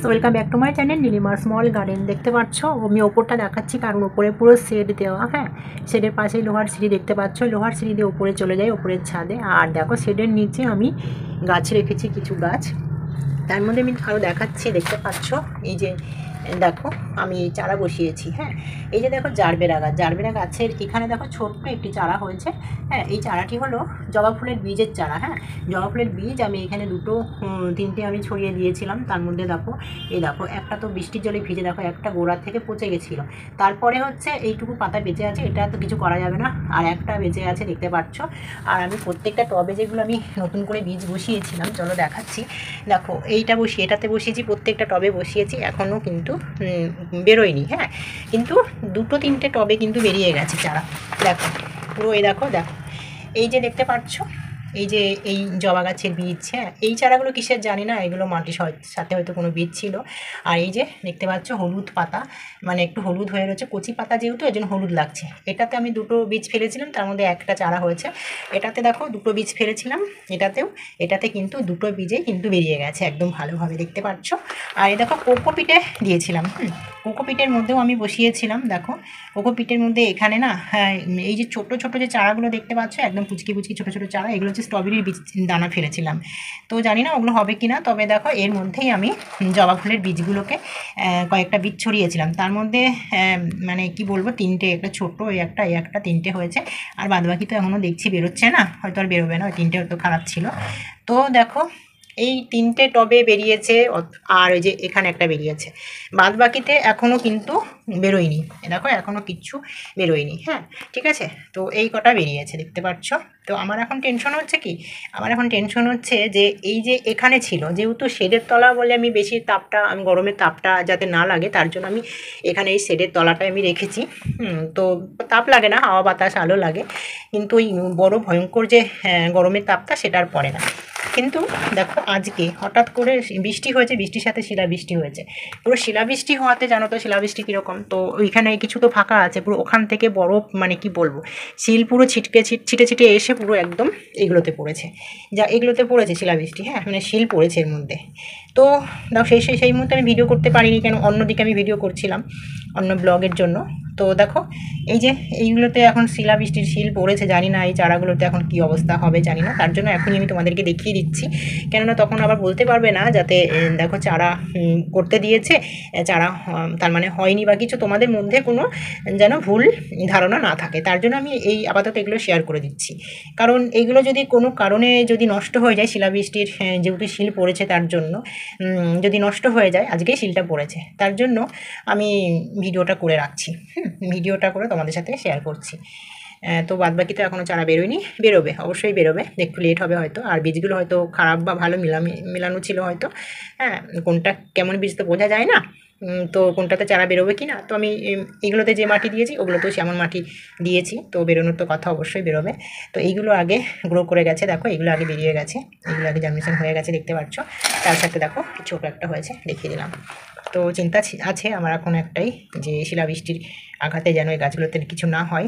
Welcome back to my channel নীলিমার small garden. দেখতে পাচ্ছ আমি ওপরটা দেখাচ্ছি কারণ ওপরে পুরো শেড দেওয়া। হ্যাঁ, শেডের পাশেই লোহার সিঁড়ি দেখতে পাচ্ছ। লোহার সিঁড়ি দিয়ে ওপরে চলে যাই ওপরের ছাদে। আর দেখো শেডের নিচে আমি গাছ রেখেছি, কিছু গাছ। তার মধ্যে আমি আরও দেখাচ্ছি, দেখতে পাচ্ছ এই যে দেখো আমি চারা বসিয়েছি। হ্যাঁ, এই যে দেখো জারবেরা গাছ, জারবেরা গাছের এখানে দেখো ছোট্ট একটি চারা হয়েছে। হ্যাঁ, এই চারাটি হলো জবা ফুলের বীজের চারা। হ্যাঁ, জবা ফুলের বীজ আমি এখানে তিনটে আমি ছড়িয়ে দিয়েছিলাম। তার মধ্যে দেখো এই দেখো একটা তো বৃষ্টির জলে ভিজে দেখো একটা গোড়ার থেকে পচে গেছিলো। তারপরে হচ্ছে এইটুকু পাতা বেঁচে আছে, এটা তো কিছু করা যাবে না। আর একটা বেঁচে আছে দেখতে পাচ্ছ। আর আমি প্রত্যেকটা টবে যেগুলো আমি নতুন করে বীজ বসিয়েছিলাম, চলো দেখাচ্ছি। দেখো এইটা এটাতে বসিয়েছি, প্রত্যেকটা টবে বসিয়েছি, এখনও কিন্তু বেরোয়নি। হ্যাঁ, কিন্তু দুটো তিনটে টবে কিন্তু বেরিয়ে গেছে চারা। দেখো পুরো এই দেখো দেখো এই যে দেখতে পাচ্ছ, এই যে এই জবা গাছের বীজ। হ্যাঁ, এই চারাগুলো কিসের জানি না, এগুলো মাটির সাথে হয়তো কোনো বীজ ছিল। আর এই যে দেখতে পাচ্ছ হলুদ পাতা, মানে একটু হলুদ হয়ে রয়েছে, কচি পাতা যেহেতু এই জন্য হলুদ লাগছে। এটাতে আমি দুটো বীজ ফেলেছিলাম, তার মধ্যে একটা চারা হয়েছে। এটাতে দেখো দুটো বীজ ফেলেছিলাম, এটাতে কিন্তু দুটো বীজেই কিন্তু বেরিয়ে গেছে একদম ভালোভাবে, দেখতে পাচ্ছ। আর এই দেখো কোকোপিটে দিয়েছিলাম। কোকোপিটের মধ্যেও আমি বসিয়েছিলাম। দেখো কোকোপিটের মধ্যে এখানে না, হ্যাঁ, এই যে ছোট ছোট যে চারাগুলো দেখতে পাচ্ছ, একদম পুচকি পুচকি ছোটো ছোটো চারা, এগুলো হচ্ছে স্ট্রবেরির বীজ দানা ফেলেছিলাম। তো জানি না ওগুলো হবে কি না, তবে দেখো এর মধ্যেই আমি জবা ফুলের বীজগুলোকে কয়েকটা বীজ ছড়িয়েছিলাম। তার মধ্যে মানে কি বলবো, তিনটে, একটা ছোটো, এই একটা তিনটে হয়েছে। আর বাদবাকি তো এখনও দেখছি বেরোচ্ছে না, হয়তো আর বেরোবে না, ওই তিনটে হয়তো খারাপ ছিল। তো দেখো এই তিনটে টবে বেরিয়েছে, আর ওই যে এখানে একটা বেরিয়েছে। বাদ বাকিতে এখনও কিন্তু বেরোয়নি, দেখো এখনও কিচ্ছু বেরোয়নি। হ্যাঁ, ঠিক আছে, তো এই কটা বেরিয়েছে দেখতে পাচ্ছ। তো আমার এখন টেনশন হচ্ছে কি, আমার এখন টেনশন হচ্ছে যে এই যে এখানে ছিল, যেহেতু শেডের তলা বলে আমি বেশি তাপটা, আমি গরমের তাপটা যাতে না লাগে তার জন্য আমি এখানে এই শেডের তলাটায় আমি রেখেছি। তো তাপ লাগে না, হাওয়া বাতাস আলো লাগে, কিন্তু ওই বড় ভয়ঙ্কর যে গরমের তাপটা সেটা আর পড়ে না। কিন্তু দেখো আজকে হঠাৎ করে বৃষ্টি হয়েছে, বৃষ্টির সাথে শিলাবৃষ্টি হয়েছে। পুরো শিলাবৃষ্টি হওয়াতে জানো তো শিলাবৃষ্টি কীরকম, তো ওইখানে কিছু তো ফাঁকা আছে, পুরো ওখান থেকে বরফ, মানে কি বলবো, শিল পুরো ছিটে ছিটে এসে পুরো একদম এগুলোতে পড়েছে, যা এগুলোতে পড়েছে শিলাবৃষ্টি। হ্যাঁ, মানে শিল পড়েছে এর মধ্যে। তো দেখো সেই মুহূর্তে আমি ভিডিও করতে পারিনি, কেন অন্যদিকে আমি ভিডিও করছিলাম অন্য ব্লগের জন্য। তো দেখো এই যে এইগুলোতে এখন শিলাবৃষ্টির শিল পড়েছে, জানি না এই চারাগুলোতে এখন কি অবস্থা হবে জানি না, তার জন্য এখনই আমি তোমাদেরকে দেখিয়ে দিচ্ছি। কেননা তখন আবার বলতে পারবে না যাতে দেখো চারা করতে দিয়েছে, চারা তার মানে হয়নি বা কিছু, তোমাদের মধ্যে কোনো যেন ভুল ধারণা না থাকে, তার জন্য আমি এই আপাতত এগুলো শেয়ার করে দিচ্ছি। কারণ এইগুলো যদি কোনো কারণে যদি নষ্ট হয়ে যায়, শিলাবৃষ্টির যেহেতু শিল পড়েছে তার জন্য যদি নষ্ট হয়ে যায়, আজকেই শিলটা পড়েছে, তার জন্য আমি ভিডিওটা করে রাখছি। ভিডিওটা করে তোমাদের সাথে শেয়ার করছি। তো বাদবাকি তো এখনও চারা বেরোয়নি, বেরোবে, অবশ্যই বেরোবে, একটু লেট হবে হয়তো। আর বীজগুলো হয়তো খারাপ বা ভালো মেলানো ছিল হয়তো। হ্যাঁ, কোনটা কেমন বীজ তো বোঝা যায় না, তো কোনটাতে চারা বেরোবে কি না। তো আমি এগুলোতে যে মাটি দিয়েছি ওগুলোতেও সেমন মাটি দিয়েছি, তো বেরোনোর তো কথা, অবশ্যই বেরোবে। তো এইগুলো আগে গ্রো করে গেছে, দেখো এগুলো আগে বেরিয়ে গেছে, এগুলো আগে জার্মিনেশন হয়ে গেছে দেখতে পাচ্ছ। তার সাথে দেখো ছোটো একটা হয়েছে, দেখিয়ে দিলাম। তো চিন্তা আছে আমার এখন একটাই, যে শিলাবৃষ্টির আঘাতে যেন এই গাছগুলোতে কিছু না হয়,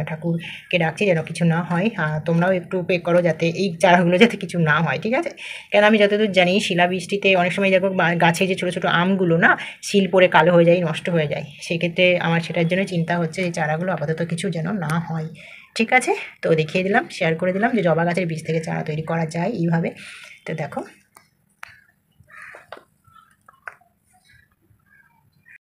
ঠাকুরকে ডাকছি যেন কিছু না হয়। তোমরাও একটু পে করো যাতে এই চারাগুলো যাতে কিছু না হয়, ঠিক আছে। কেন আমি যতদূর জানি শিলাবৃষ্টিতে অনেক সময় দেখো গাছে যে ছোটো ছোটো আমগুলো না শিল পড়ে কালো হয়ে যায়, নষ্ট হয়ে যায়, সেক্ষেত্রে আমার সেটার জন্য চিন্তা হচ্ছে এই চারাগুলো আপাতত কিছু যেন না হয়, ঠিক আছে। তো দেখিয়ে দিলাম, শেয়ার করে দিলাম যে জবা গাছের বীজ থেকে চারা তৈরি করা যায় এইভাবে। তো দেখো